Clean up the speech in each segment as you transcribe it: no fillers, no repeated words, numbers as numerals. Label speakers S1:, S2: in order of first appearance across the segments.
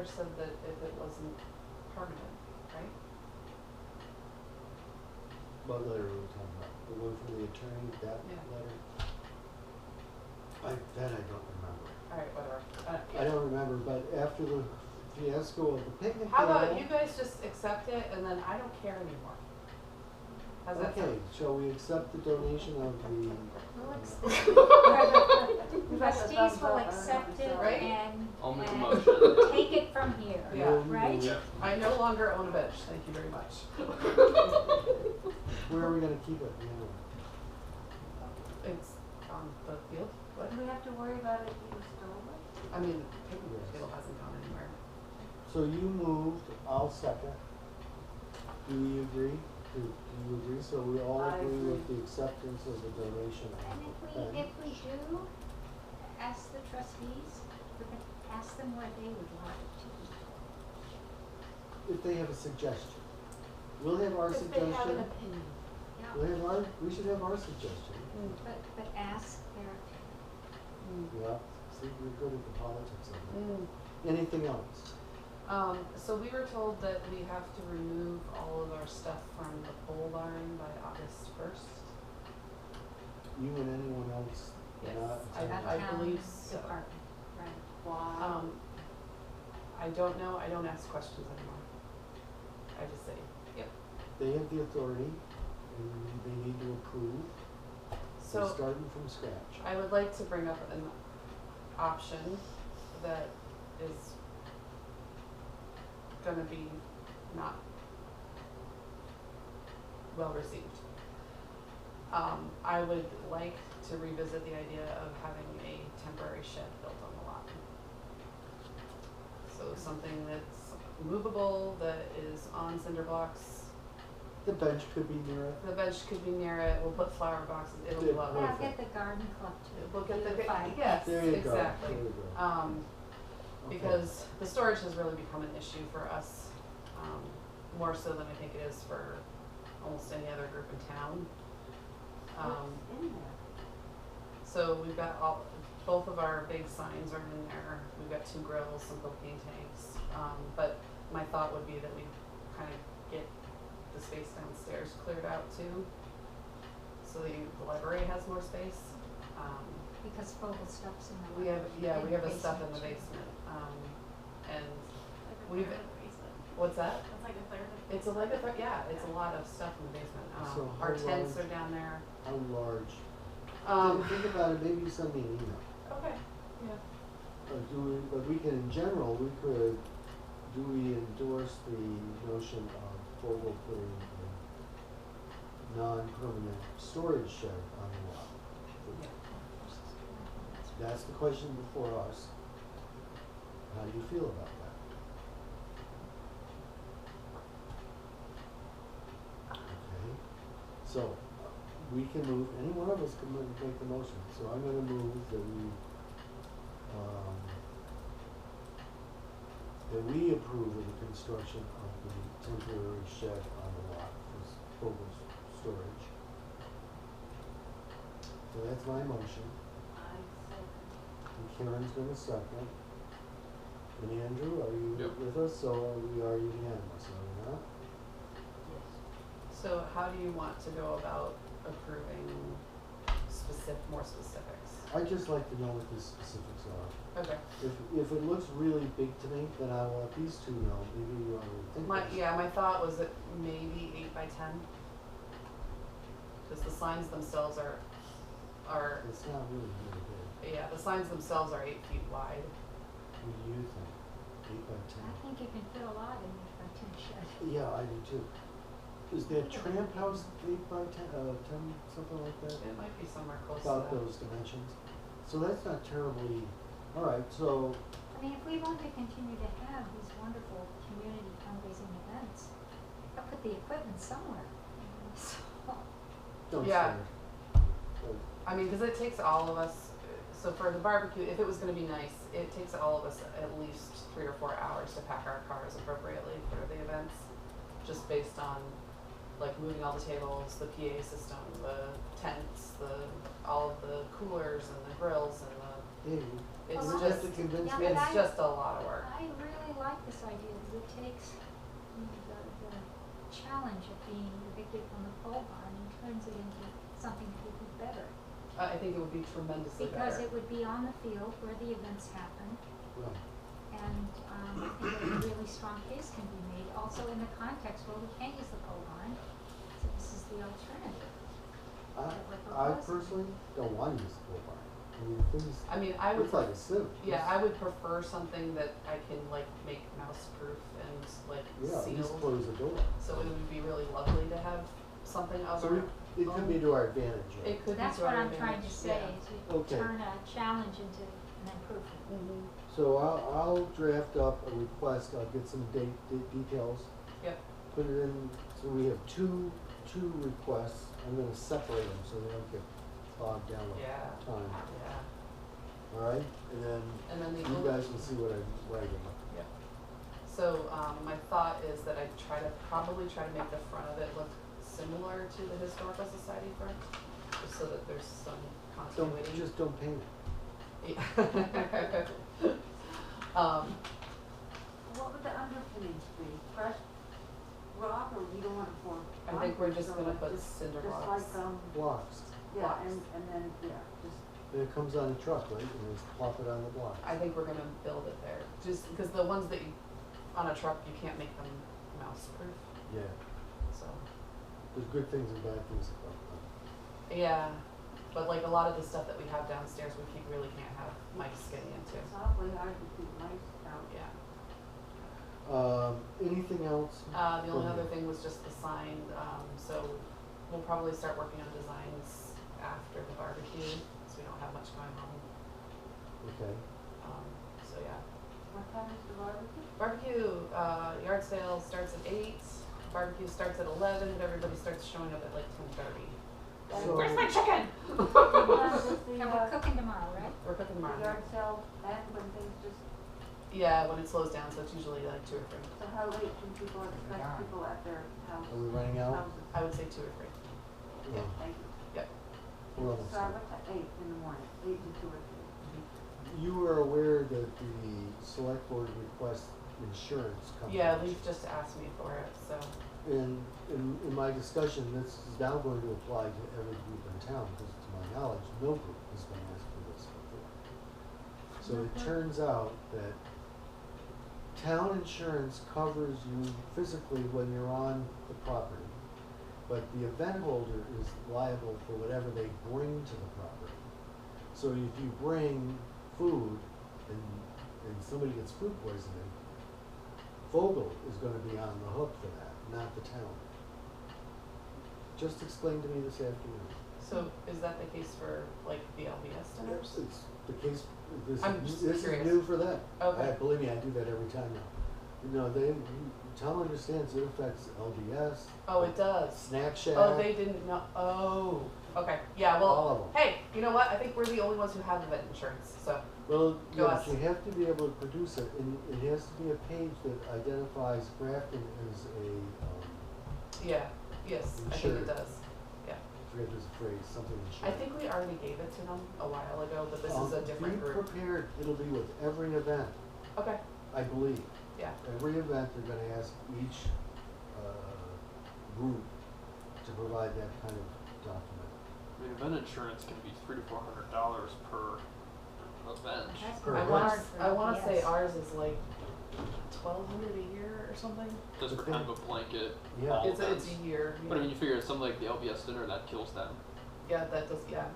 S1: said that if it wasn't permanent, right?
S2: What letter are we talking about? The one from the attorney, that
S1: Yeah.
S2: letter? That I don't remember.
S1: Alright, whatever.
S2: I don't remember, but after the fiasco of the picnic
S1: How
S2: table.
S1: about you guys just accept it and then I don't care anymore? How's that
S2: Okay,
S1: sound?
S2: shall we accept the donation of the?
S3: Trustees will accept it
S1: Right?
S3: and,
S4: I'll make a
S3: and
S4: motion.
S3: take it from here,
S1: Yeah.
S3: right?
S4: Yeah.
S1: I no longer own a bench, thank you very much.
S2: Where are we gonna keep it? Yeah.
S1: It's on the field, what?
S5: Do we have to worry about it being stolen?
S1: I mean, picnic
S2: Yes.
S1: table hasn't gone anywhere.
S2: So you moved, I'll second. Do we agree? Do you agree? So we all
S5: I
S2: agree with
S5: agree.
S2: the acceptance of the donation
S3: And
S2: of the
S3: if
S2: bench?
S3: we do ask the trustees, we can ask them what they would like it to be.
S2: If they have a suggestion. We'll have our
S5: If
S2: suggestion.
S5: they have an opinion.
S3: Yeah,
S2: We should have our suggestion.
S3: but ask their opinion.
S2: Yeah, see, we're good at the politics of it.
S1: Mm.
S2: Anything else?
S1: So we were told that we have to remove all of our stuff from the pole barn by August 1st.
S2: You and anyone else
S1: Yes,
S2: not attending?
S1: I
S3: Town
S1: believe so.
S3: Department, right.
S5: Why?
S1: I don't know, I don't ask questions anymore. I just say, yep.
S2: They have the authority and they need to approve. They're
S1: So
S2: starting from scratch.
S1: I would like to bring up an option that is gonna be not well received. I would like to revisit the idea of having a temporary shed built on the lot. So something that's movable, that is on cinder blocks.
S2: The bench could be near it.
S1: The bench could be near it, we'll put flower boxes, it'll be
S2: Yeah,
S1: lovely.
S3: Yeah, I'll get the garden club to
S1: We'll get the,
S3: beautify.
S1: yes,
S2: There you go.
S1: exactly.
S2: There you go. Okay.
S1: Because the storage has really become an issue for us, more so than I think it is for almost any other group in town.
S5: What's in there?
S1: So we've got both of our big signs are in there, we've got 2 grills, some propane tanks, but my thought would be that we kind of get the space downstairs cleared out too, so the library has more space.
S3: Because Fogel stuff's in the.
S1: We have, we have a stuff in the
S3: basement.
S1: basement, and
S5: Like a
S1: we've,
S5: third of the basement.
S1: what's that?
S5: That's like a third of the
S1: It's a like a, yeah, it's a lot of stuff in the basement.
S2: So
S1: Our
S2: how
S1: tents
S2: large-
S1: are down there.
S2: How large? Think about it, maybe send me an email.
S1: Okay, yeah.
S2: But we can, in general, do we endorse the notion of Fogel putting a non-permanent storage shed on the lot?
S1: Yeah.
S2: That's the question before us. How do you feel about that? Okay, so we can move, any one of us can make the motion, so I'm gonna move that we approve of the construction of the temporary shed on the lot for Fogel's storage. So that's my motion.
S5: I said,
S2: And Karen's gonna second. And Andrew, are you
S4: Yep.
S2: with us? So we are unanimous, are we not?
S5: yes.
S1: So how do you want to go about approving more specifics?
S2: I'd just like to know what the specifics are.
S1: Okay.
S2: If it looks really big to me, then I will let these two know. Maybe you already think this.
S1: My thought was that maybe 8 by 10. Because the signs themselves are,
S2: It's not really big.
S1: yeah, the signs themselves are 8 feet wide.
S2: What do you think? 8 by 10?
S3: I think you can fit a lot in a tin shed.
S2: Yeah, I do too. Is that tramp house 8 by 10, 10, something like that?
S1: It might be somewhere close
S2: About
S1: to that.
S2: those dimensions. So that's not terribly, alright, so,
S3: I mean, if we want to continue to have these wonderful community fundraising events, I'll put the equipment somewhere. So,
S2: don't
S1: Yeah.
S2: say. But
S1: I mean, because it takes all of us, so for the barbecue, if it was going to be nice, it takes all of us at least 3 or 4 hours to pack our cars appropriately for the events, just based on like moving all the tables, the PA system, the tents, all of the coolers and the grills and
S2: Hey,
S1: it's
S2: you
S3: Well,
S2: have to
S1: just
S2: convince
S3: yeah,
S2: me.
S3: but
S1: it's just a lot of work.
S3: I really like idea that it takes, you know, the challenge of being evicted from the pole barn and turns it into something that would be better.
S1: I think it would be tremendously better.
S3: Because it would be on the field where the events happen,
S2: Right.
S3: and I think a really strong case can be made, also in the context where we can't use the pole barn, so this is the alternative.
S2: I personally don't want to use the pole barn. I mean, things,
S1: I mean, I would,
S2: it's like a sieve.
S1: yeah, I would prefer something that I can like make mouse proof and like
S2: Yeah, just
S1: sealed.
S2: close the door.
S1: So it would be really lovely to have something
S2: So
S1: other.
S2: it could be to our advantage, right?
S1: It could
S3: That's
S1: be to
S3: what
S1: our
S3: I'm trying to
S1: advantage,
S3: say,
S1: yeah.
S3: is you
S2: Okay.
S3: turn a challenge into an improvement.
S1: Mhm.
S2: So I'll draft up a request, I'll get some details,
S1: Yep.
S2: put it in, so we have two requests. I'm gonna separate them so they don't get bogged down with
S1: Yeah.
S2: time.
S1: Yeah.
S2: Alright, and then
S1: And then the
S2: you
S1: only-
S2: guys will see what I'm writing.
S1: Yep. So my thought is that I probably try to make the front of it look similar to the Historical Society front, just so that there's some continuity.
S2: Don't paint it.
S1: Yeah.
S5: What would the underpinnings be? Crushed rock, or you don't want to pour?
S1: I think we're just
S5: concrete, so
S1: gonna
S5: like
S1: put
S5: just-
S1: cinder
S5: Just
S1: blocks.
S5: like,
S2: Blocks.
S5: yeah,
S1: Blocks.
S5: and then, yeah, just,
S2: And it comes on a truck, right? And just plop it on the blocks.
S1: I think we're gonna build it there, just because the ones that on a truck, you can't make them mouse proof,
S2: Yeah,
S1: so.
S2: there's good things and bad things about them.
S1: Yeah, but like a lot of the stuff that we have downstairs, we really can't have mice getting into.
S5: it's awfully hard to keep mice out.
S1: Yeah.
S2: Anything else?
S1: The only
S2: from
S1: other
S2: you?
S1: thing was just the sign, so we'll probably start working on designs after the barbecue, so we don't have much going on.
S2: Okay,
S1: So yeah.
S5: What time is the barbecue?
S1: Barbecue, yard sale starts at 8, barbecue starts at 11, but everybody starts showing up at like 10:30.
S2: So-
S1: Where's my chicken?
S5: What time is the,
S3: And we're cooking tomorrow, right?
S1: We're cooking
S5: the
S1: tomorrow.
S5: yard sale end when things just,
S1: Yeah, when it slows down, so it's usually like 2 or 3.
S5: so how late can people expect people at their house?
S2: are we running out?
S5: Houses?
S1: I would say 2 or 3.
S2: Yeah,
S5: Thank you.
S1: Yep.
S2: we're almost
S5: Start
S2: done.
S5: at 8 in the morning, 8 to 2 or 3.
S2: You are aware that the select board requests insurance coverage?
S1: Yeah, Leaf just asked me for it, so.
S2: In my discussion, this is now going to apply to every group in town, because to my knowledge, no group has been asked for this before. So it turns out that town insurance covers you physically when you're on the property, but the event holder is liable for whatever they bring to the property. So if you bring food and somebody gets food poisoning, Vogel is gonna be on the hook for that, not the town. Just explained to me this afternoon.
S1: So is that the case for like the LBS dinners?
S2: It's the case,
S1: I'm just
S2: this is
S1: curious.
S2: new for them.
S1: Okay.
S2: Believe me, I do that every time now. You know, town understands it affects LDS,
S1: Oh, it does.
S2: Snack Shack.
S1: Oh, they didn't know. Oh, okay. Yeah, well,
S2: All of them.
S1: hey, you know what? I think we're the only ones who have event insurance, so.
S2: Well,
S1: Go
S2: yes,
S1: us.
S2: you have to be able to produce it, and it has to be a page that identifies Grafton as a,
S1: Yeah, yes, I think
S2: Insured.
S1: it does. Yeah.
S2: I forget this phrase, something
S1: I
S2: insured.
S1: think we already gave it to them a while ago, but this is a different
S2: Be
S1: group.
S2: prepared, it'll be with every event,
S1: Okay,
S2: I believe.
S1: yeah.
S2: Every event, they're gonna ask each, group to provide that kind of document.
S4: I mean, event insurance can be $300 to $400 per event.
S3: That's
S2: Per
S3: not
S2: event.
S3: hard for
S1: I wanna say
S3: LPS.
S1: ours is like 1,200 a year or something.
S4: Just for kind of a blanket.
S2: Yeah.
S4: all
S1: It's a
S4: events.
S1: year.
S4: But I mean, you figure something like the LBS dinner that kills them,
S1: Yeah, that does, yeah.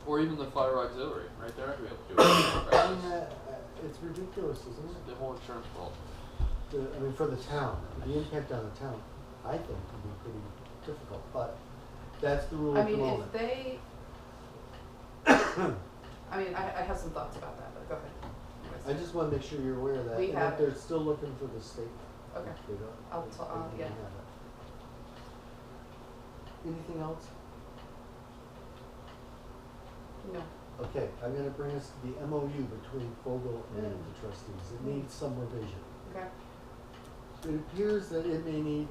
S4: or even the fire auxiliary, right there. We have to do
S2: I
S4: it.
S2: mean, it's ridiculous, isn't it?
S4: The whole insurance world.
S2: I mean, for the town, the impact on the town, I think would be pretty difficult, but that's the rule
S1: I
S2: at the
S1: mean,
S2: moment.
S1: if they, I mean, I have some thoughts about that, but go ahead.
S2: I just wanna make sure you're aware of that,
S1: We
S2: and
S1: have
S2: that they're still looking for the statement.
S1: Okay.
S2: They don't-
S1: I'll
S2: they
S1: t-
S2: didn't
S1: yeah.
S2: have it. Anything else?
S1: No.
S2: Okay, I'm gonna bring us to the MOU between Fogel and the trustees. It needs some revision.
S1: Okay.
S2: It appears that it may need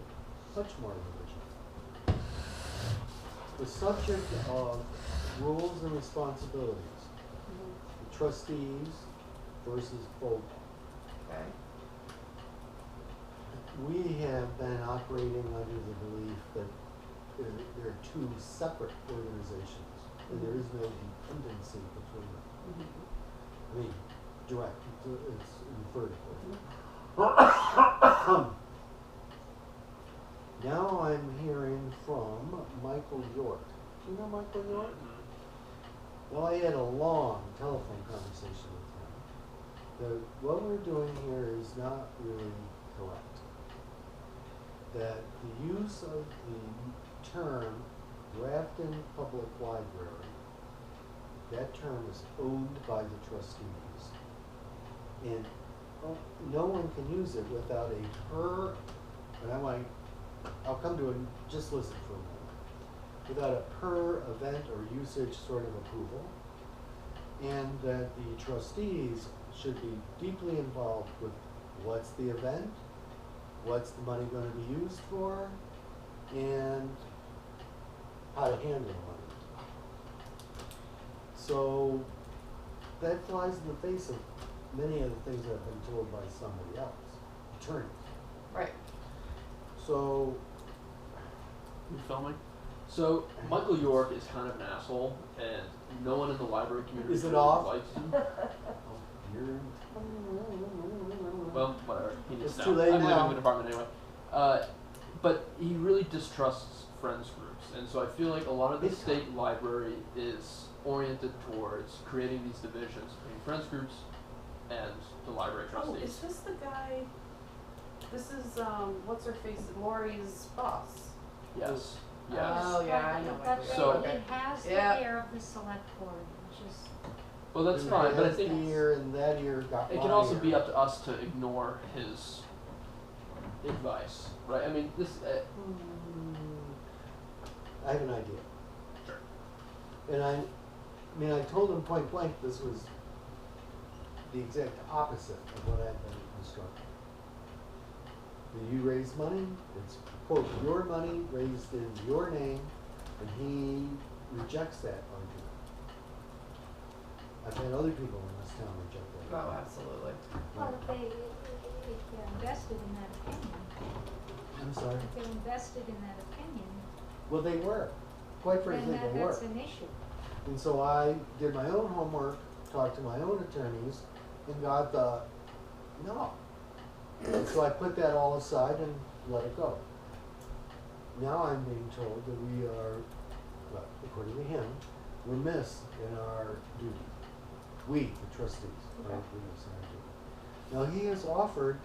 S2: much more revision. The subject of rules and responsibilities, the trustees versus Fogel.
S1: Okay.
S2: have been operating under the belief that they're two separate organizations, and there is no dependency between them.
S1: Mhm.
S2: I mean, direct, it's inferred. Now I'm hearing from Michael York. Do you know Michael York? Well, I had a long telephone conversation with him. What we're doing here is not really correct. That the use of the term Grafton Public Library, that term is owned by the trustees. And no one can use it without and I'll come to it, just listen for a moment. Without a per event or usage sort of approval. And that the trustees should be deeply involved with what's the event, what's the money going to be used for, and how to handle the money. So that flies in the face of many of the things that have been told by somebody else, attorneys.
S1: Right.
S2: So,
S4: You filming? So Michael York is kind of an asshole, and no one in the library community
S2: Is it
S4: really
S2: off?
S4: likes him.
S2: you're,
S4: Well, whatever. He needs
S2: It's
S4: to
S2: too
S4: know.
S2: late
S4: I'm
S2: now.
S4: leaving the department anyway. But he really distrusts friends groups, and so I feel like a lot of the
S2: Big
S4: state library is oriented towards creating these divisions between friends groups and the library
S1: Oh,
S4: trustees.
S1: is this the guy? This is what's her face? Lori's boss.
S4: Yes.
S1: Oh,
S4: Yes.
S1: yeah, I know
S3: But
S1: Michael
S4: So-
S1: York.
S3: it has the
S1: Yeah.
S3: air of the select board, which is,
S4: Well, that's
S2: and
S4: fine, but I
S2: that
S4: think
S2: ear and that ear got
S4: it can also be up to us to ignore his advice, right? I mean, this.
S2: I have an idea.
S4: Sure.
S2: And I mean, I told him point blank this was the exact opposite of what I've been instructed. That you raise money, it's quote, your money raised in your name, and he rejects that argument. I've had other people in this town reject that.
S1: Oh,
S2: argument.
S1: absolutely.
S3: well, if they're invested in that opinion,
S2: I'm sorry.
S3: if they're invested in that opinion,
S2: Well, they were. Quite
S3: then
S2: frankly, they were.
S3: that's an issue.
S2: And so I did my own homework, talked to my own attorneys, and got the no. And so I put that all aside and let it go. Now I'm being told that we are, well, according to him, remiss in our duty. We, the trustees, are
S1: Okay.
S2: remiss in our duty. Now he has offered,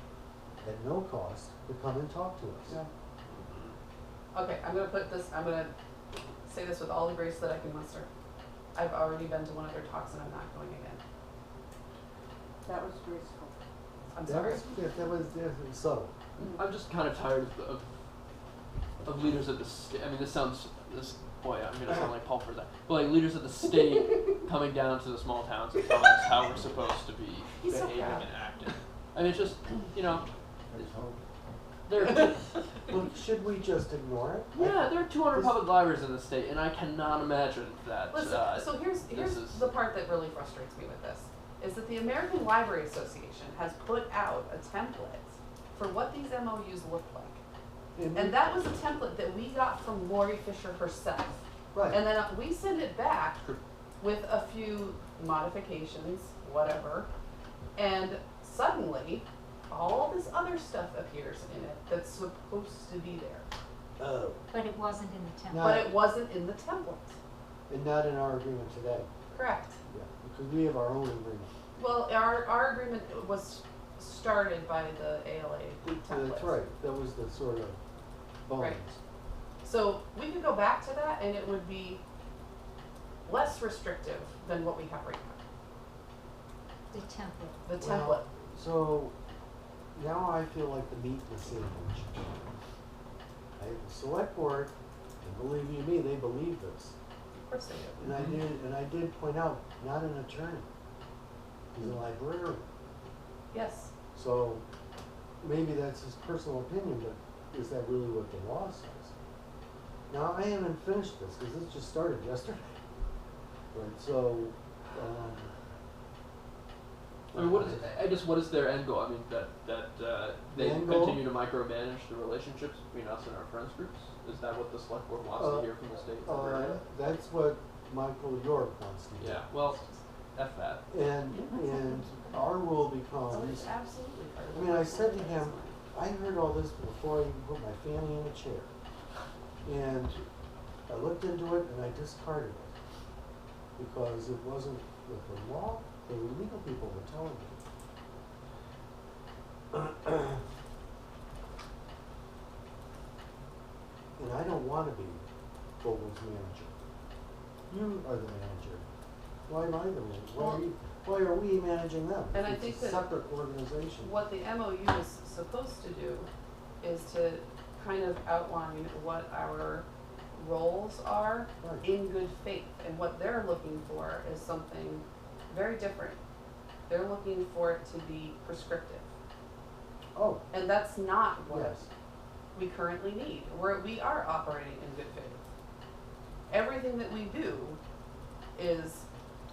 S2: at no cost, to come and talk to us.
S1: Yeah. Okay, I'm gonna say this with all the grace that I can muster. I've already been to one of their talks and I'm not going again.
S5: That was graceful.
S1: I'm
S2: That
S1: sorry.
S2: was subtle.
S4: I'm just kind of tired of leaders at the state. I mean, boy, I'm gonna sound like Paul for that. But like leaders at the state coming down to the small towns and telling us how we're supposed to be
S1: He's so
S4: behaving
S1: proud.
S4: and acting. I mean, it's just, there.
S2: Well, should we just ignore it?
S4: Yeah, there are 200
S2: This-
S4: public libraries in the state, and I cannot imagine that.
S1: Listen, so here's
S4: is-
S1: the part that really frustrates me with this, is that the American Library Association has put out a template for what these MOUs look like. And that was a template that we got from Lori Fisher herself.
S2: Right.
S1: And then we send it back
S4: Sure.
S1: with a few modifications, whatever, and suddenly all this other stuff appears in it that's supposed to be there.
S2: Oh.
S3: But it wasn't in the template.
S2: No.
S1: But it wasn't in the template.
S2: And not in our agreement today.
S1: Correct.
S2: Yeah, because we have our own agreement.
S1: Well, our agreement was started by the ALA template.
S2: That's right. That was the sort of bones.
S1: Right. So we could go back to that and it would be less restrictive than what we have right now.
S3: The template.
S1: The
S2: Well,
S1: template.
S2: So now I feel like the meat in the sandwich. The select board, and believe you me, they believe this.
S1: Of course they do.
S2: And I did point out, not an attorney. He's a librarian.
S1: Yes.
S2: So maybe that's his personal opinion, but is that really what the law says? Now, I haven't finished this, because this just started yesterday. Right, so,
S4: I mean, what is their end goal? I mean, that they
S2: angle.
S4: continue to micromanage the relationships between us and our friends groups? Is that what the select board wants to hear from the state?
S2: That's what Michael York wants to do.
S4: Yeah, well, F that.
S2: And our rule
S1: Oh,
S2: becomes,
S1: it's absolutely part of
S2: I mean, I said to him, I heard all this before I even put my family in a chair. And I looked into it and I discarded it. Because it wasn't what the law, the legal people were telling me. And I don't want to be Vogel's manager. You are the manager. Why am I the manager? Why are we managing them?
S1: And I
S2: It's
S1: think
S2: a
S1: that
S2: separate organization.
S1: What the MOU is supposed to do is to kind of outline what our roles are
S2: Right.
S1: in good faith. And what they're looking for is something very different. They're looking for it to be prescriptive.
S2: Oh,
S1: And that's not what
S2: yes.
S1: we currently need. We are operating in good faith. Everything that we do is,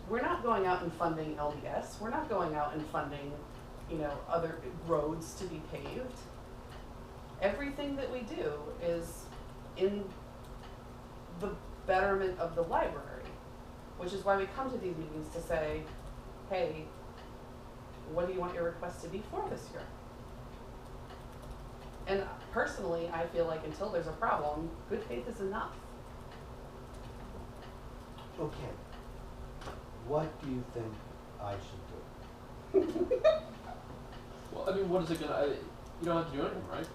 S1: we're not going out and funding LDS. We're not going out and funding, other roads to be paved. Everything that we do is in the betterment of the library, which is why we come to these meetings to say, hey, what do you want your request to be for this year? And personally, I feel like until there's a problem, good faith is enough.
S2: Okay. What do you think I should do?
S4: Well, I mean, what is it gonna, you don't have to do anything, right?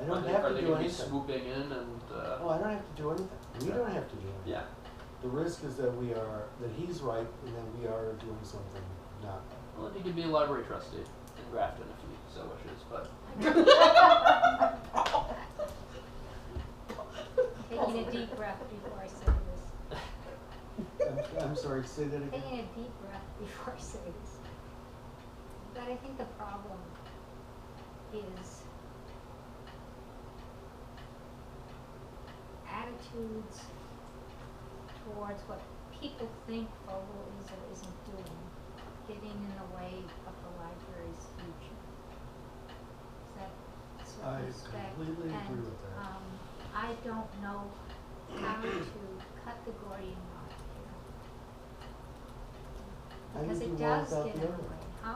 S2: I don't
S4: Are
S2: have
S4: they
S2: to do
S4: gonna be
S2: anything.
S4: swooping in and,
S2: Oh, I don't have to do anything. We
S4: Okay.
S2: don't have to do anything.
S4: yeah.
S2: The risk is that that he's right and that we are doing something not right.
S4: Well, then you could be a library trustee in Grafton if you so wishes, but.
S3: Taking a deep breath before I say this.
S2: I'm sorry, say that again.
S3: Taking a deep breath before I say this. But I think the problem is attitudes towards what people think Vogel is or isn't doing, getting in the way of the library's future. Is that sort
S2: I
S3: of respect?
S2: completely agree with that.
S3: I don't know how to cut the Gordian knot here.
S2: How do
S3: Because
S2: you
S3: it
S2: do one
S3: does
S2: without
S3: get
S2: the
S3: in the
S2: other?
S3: way.